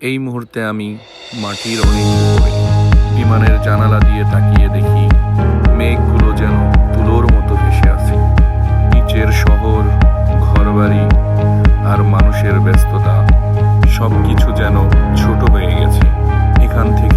এই মুহূর্তে আমি মাটির অনেক উপরে বিমানের জানালা দিয়ে তাকিয়ে দেখি মেঘগুলো যেন তুলোর মতো ভেসে আছে। নিচের শহর, ঘরবাড়ি আর মানুষের ব্যস্ততা সবকিছু যেন ছোট হয়ে গেছে। এখান থেকে